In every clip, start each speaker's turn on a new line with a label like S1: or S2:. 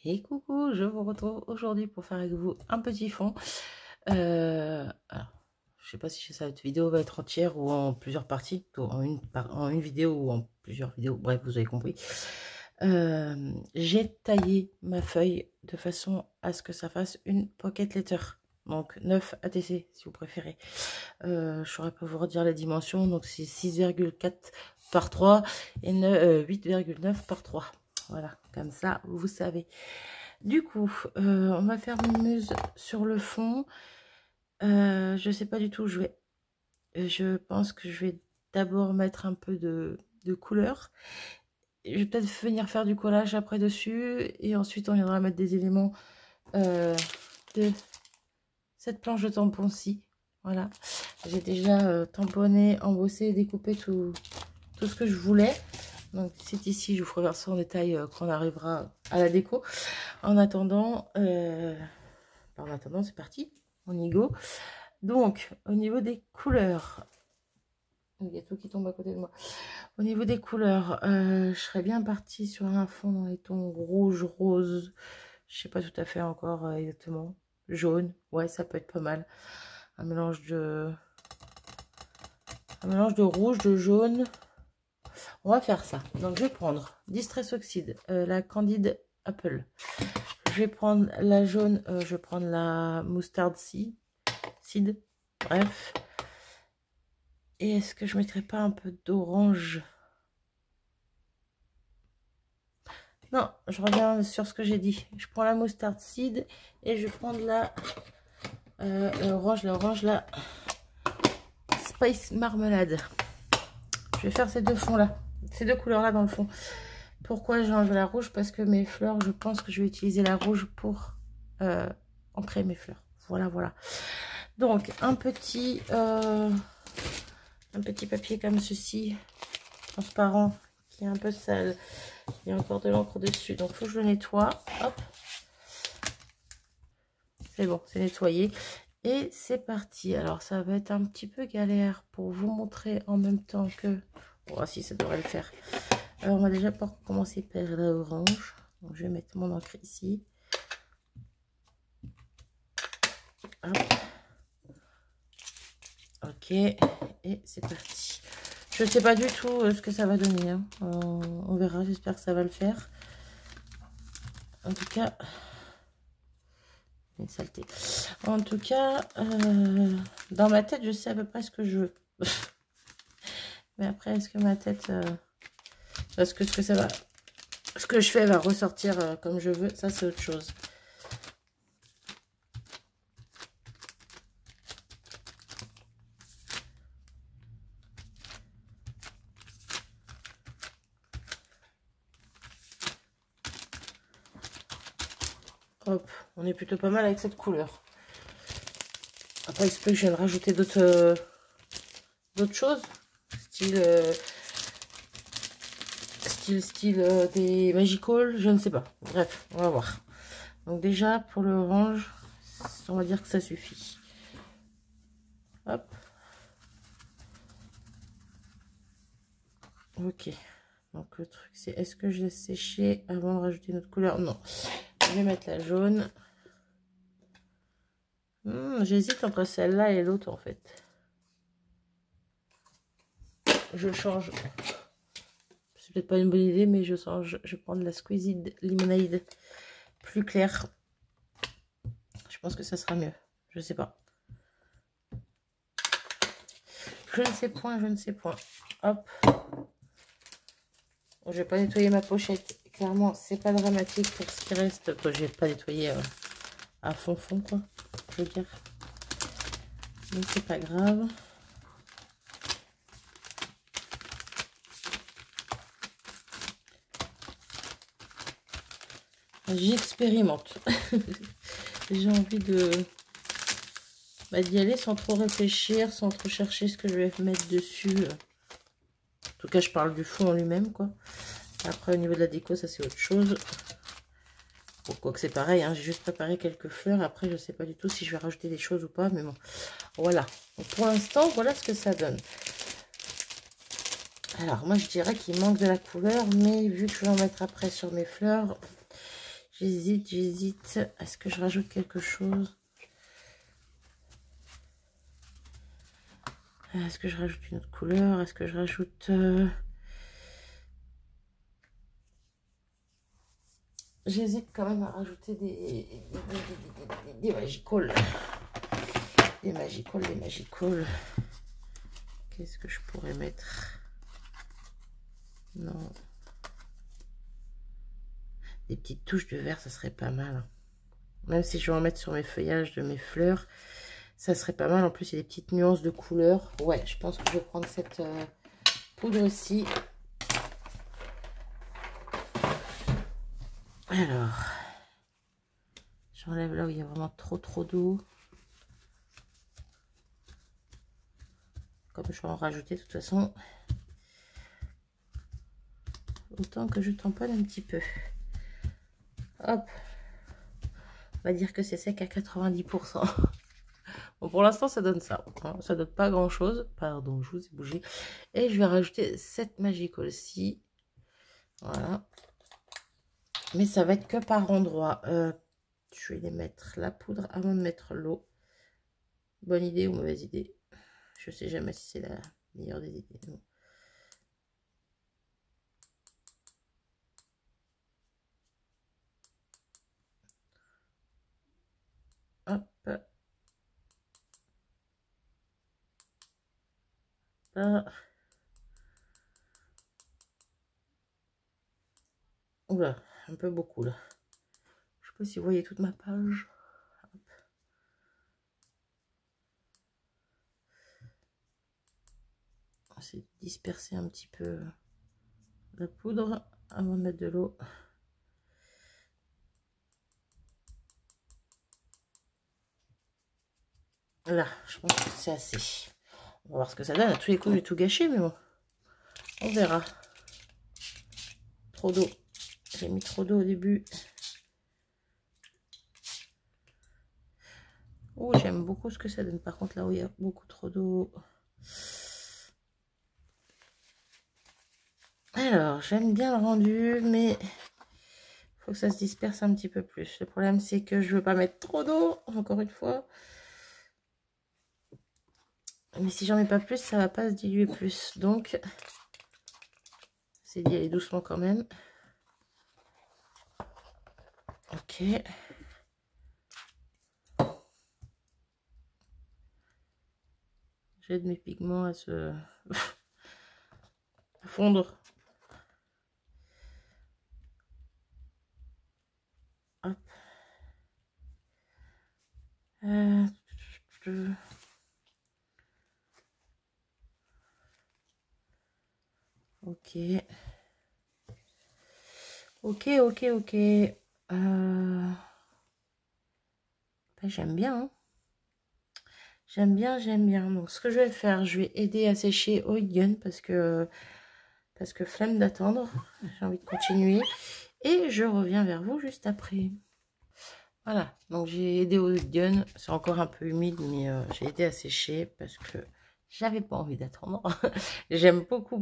S1: Et coucou, je vous retrouve aujourd'hui pour faire avec vous un petit fond. Alors, je sais pas si cette vidéo va être entière ou en plusieurs parties, en une vidéo ou en plusieurs vidéos, bref, vous avez compris. J'ai taillé ma feuille de façon à ce que ça fasse une pocket letter. Donc 9 ATC si vous préférez. Je saurais pas vous redire les dimensions, donc c'est 6,4 par 3 et 8,9 par 3. Voilà, comme ça, vous savez. Du coup, on va faire une muse sur le fond. Je sais pas du tout, je pense que je vais d'abord mettre un peu de couleur. Je vais peut-être venir faire du collage après dessus. Et ensuite, on viendra mettre des éléments de cette planche de tampon-ci. Voilà. J'ai déjà tamponné, embossé, découpé tout ce que je voulais. Donc c'est ici, je vous ferai ça en détail quand on arrivera à la déco. En attendant, c'est parti, on y go. Donc au niveau des couleurs, il y a tout qui tombe à côté de moi. Au niveau des couleurs, je serais bien partie sur un fond dans les tons rouge, rose. Je sais pas tout à fait encore exactement. Jaune, ouais, ça peut être pas mal. Un mélange de rouge, de jaune. On va faire ça. Donc, je vais prendre Distress Oxide, la Candide Apple. Je vais prendre la jaune, je vais prendre la Mustard Seed. Bref. Et est-ce que je ne mettrais pas un peu d'orange? Non, je reviens sur ce que j'ai dit. Je prends la Mustard Seed et je vais prendre l'orange, la Spice Marmelade. Je vais faire ces deux fonds-là. Ces deux couleurs-là dans le fond. Pourquoi j'ai enlevé la rouge? Parce que mes fleurs, je pense que je vais utiliser la rouge pour ancrer mes fleurs. Voilà, voilà. Donc, un petit papier comme ceci, transparent, qui est un peu sale. Il y a encore de l'encre dessus, donc il faut que je le nettoie. Hop. C'est bon, c'est nettoyé. Et c'est parti. Alors, ça va être un petit peu galère pour vous montrer en même temps que... Oh, si, ça devrait le faire. Alors, on va déjà commencer par l'orange. Donc, je vais mettre mon encre ici. Hop. Ok, et c'est parti. Je ne sais pas du tout ce que ça va donner. Hein. On verra, j'espère que ça va le faire. En tout cas, une saleté. En tout cas, dans ma tête, je sais à peu près ce que je veux. Mais après, est-ce que ma tête... parce que ce que je fais va ressortir comme je veux, ça c'est autre chose. Hop, on est plutôt pas mal avec cette couleur. Après, il se peut que je vienne rajouter d'autres choses, style des Magical, je ne sais pas. Bref, on va voir. Donc déjà, pour l'orange, on va dire que ça suffit. Hop. Ok. Donc le truc, c'est est-ce que je laisse sécher avant de rajouter notre couleur? Non. Je vais mettre la jaune. J'hésite entre celle-là et l'autre en fait. Je change. C'est peut-être pas une bonne idée, mais je change. Je vais prendre la Squeezed Lemonade plus claire. Je pense que ça sera mieux. Je sais pas. Je ne sais point, je ne sais point. Hop. Bon, je vais pas nettoyer ma pochette. Clairement, c'est pas dramatique pour ce qui reste. Que je vais pas nettoyer à fond, quoi. Je veux dire. Mais c'est pas grave. J'expérimente. J'ai envie d'y aller sans trop réfléchir, sans trop chercher ce que je vais mettre dessus. En tout cas, je parle du fond en lui-même, quoi. Après, au niveau de la déco, ça c'est autre chose. Bon, quoi que c'est pareil, hein, j'ai juste préparé quelques fleurs. Après, je sais pas du tout si je vais rajouter des choses ou pas, mais bon. Voilà. Donc, pour l'instant, voilà ce que ça donne. Alors, moi, je dirais qu'il manque de la couleur, mais vu que je vais en mettre après sur mes fleurs, J'hésite. Est-ce que je rajoute quelque chose? Est-ce que je rajoute une autre couleur? Est-ce que je rajoute... J'hésite quand même à rajouter des Magical. Des Magical. Qu'est-ce que je pourrais mettre? Non. Des petites touches de vert, ça serait pas mal. Même si je vais en mettre sur mes feuillages de mes fleurs, ça serait pas mal. En plus, il y a des petites nuances de couleurs. Ouais, je pense que je vais prendre cette poudre-ci. Alors, j'enlève là où il y a vraiment trop d'eau. Comme je vais en rajouter de toute façon, autant que je tamponne un petit peu. Hop, on va dire que c'est sec à 90%. Bon, pour l'instant, ça donne ça. Hein. Ça donne pas grand-chose. Pardon, je vous ai bougé. Et je vais rajouter cette Magical aussi. Voilà. Mais ça va être que par endroit. Je vais les mettre la poudre avant de mettre l'eau. Bonne idée ou mauvaise idée? Je sais jamais si c'est la meilleure des idées. Non. Hop. Là. Oula, un peu beaucoup là. Je sais pas si vous voyez toute ma page. C'est disperser un petit peu la poudre avant de mettre de l'eau. Là, je pense que c'est assez. On va voir ce que ça donne. À tous les coups, j'ai tout gâché, mais bon, on verra. Trop d'eau. J'ai mis trop d'eau au début. Oh, j'aime beaucoup ce que ça donne. Par contre, là où il y a beaucoup trop d'eau. Alors, j'aime bien le rendu, mais il faut que ça se disperse un petit peu plus. Le problème, c'est que je veux pas mettre trop d'eau, encore une fois. Mais si j'en mets pas plus, ça va pas se diluer plus. Donc, c'est d'y aller doucement quand même. Ok. J'aide mes pigments à se à fondre. Hop. Ok. Ok. Ben, j'aime bien. Hein. J'aime bien. Donc, ce que je vais faire, je vais aider à sécher au heat gun parce que flemme d'attendre. J'ai envie de continuer. Et je reviens vers vous juste après. Voilà. Donc, j'ai aidé au heat gun. C'est encore un peu humide, mais j'ai aidé à sécher parce que j'avais pas envie d'attendre. J'aime beaucoup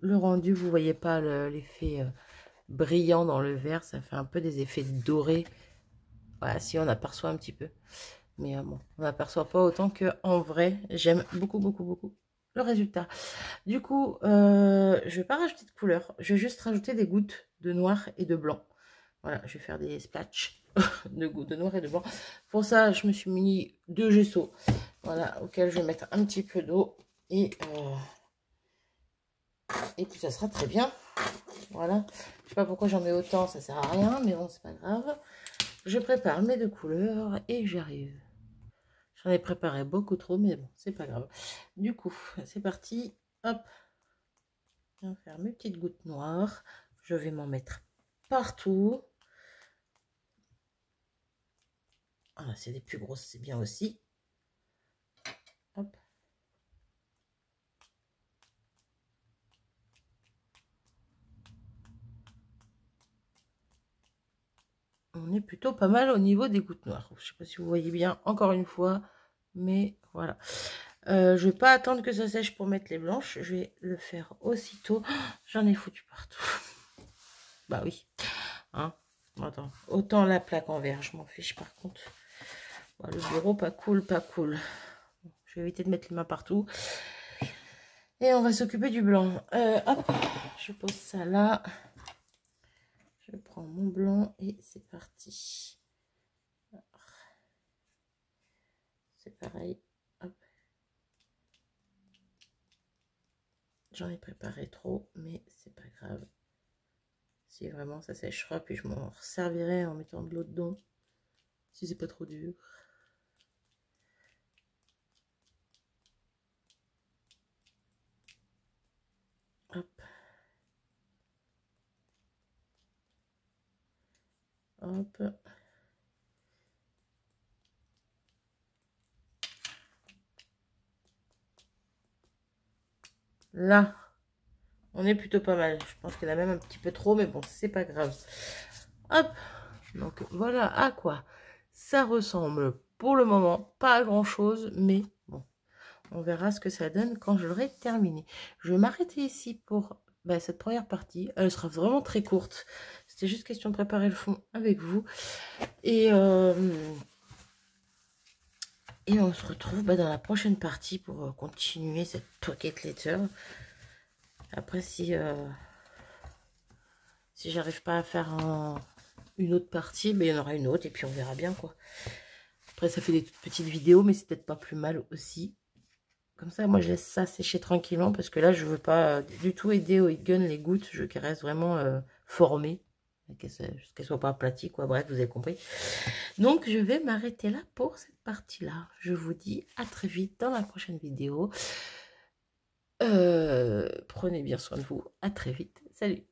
S1: le rendu. Vous voyez pas l'effet brillant dans le verre. Ça fait un peu des effets dorés. Voilà, si on aperçoit un petit peu. Mais bon, on n'aperçoit pas autant qu'en vrai. J'aime beaucoup le résultat. Du coup, je vais pas rajouter de couleur. Je vais juste rajouter des gouttes de noir et de blanc. Voilà, je vais faire des splatchs de gouttes de noir et de blanc. Pour ça, je me suis muni 2 gesso. Voilà, auquel je vais mettre un petit peu d'eau. Et puis ça sera très bien. Voilà. Je sais pas pourquoi j'en mets autant, ça sert à rien. Mais bon, c'est pas grave. Je prépare mes 2 couleurs et j'arrive. J'en ai préparé beaucoup trop, mais bon, c'est pas grave. Du coup, c'est parti. Hop. Je vais faire mes petites gouttes noires. Je vais m'en mettre partout. Ah, c'est des plus grosses, c'est bien aussi. Hop. On est plutôt pas mal au niveau des gouttes noires. Je sais pas si vous voyez bien, encore une fois, mais voilà. Je vais pas attendre que ça sèche pour mettre les blanches. Je vais le faire aussitôt. Oh, j'en ai foutu partout. Bah oui. Hein. Attends, autant la plaque en verre, je m'en fiche par contre. Bon, le bureau, pas cool, pas cool. Je vais éviter de mettre les mains partout. Et on va s'occuper du blanc. Hop, je pose ça là. Je prends mon blanc et c'est parti. C'est pareil. Hop. J'en ai préparé trop, mais c'est pas grave. Si vraiment ça séchera, puis je m'en servirai en mettant de l'eau dedans. Si c'est pas trop dur. Hop. Hop. Là, on est plutôt pas mal. Je pense qu'il y en a même un petit peu trop, mais bon, c'est pas grave. Hop. Donc voilà à quoi ça ressemble pour le moment. Pas à grand chose, mais bon, on verra ce que ça donne quand je l'aurai terminé. Je vais m'arrêter ici pour cette première partie. Elle sera vraiment très courte. C'était juste question de préparer le fond avec vous. Et on se retrouve dans la prochaine partie pour continuer cette pocket letter. Après, si j'arrive pas à faire une autre partie, mais il y en aura une autre et puis on verra bien quoi. Après, ça fait des toutes petites vidéos, mais c'est peut-être pas plus mal aussi. Comme ça, moi, je laisse ça sécher tranquillement parce que là, je veux pas du tout aider au heat gun les gouttes. Je veux qu'elles restent vraiment formées, qu'elles soient pas aplaties, quoi. Bref, vous avez compris. Donc, je vais m'arrêter là pour cette partie-là. Je vous dis à très vite dans la prochaine vidéo. Prenez bien soin de vous. À très vite. Salut!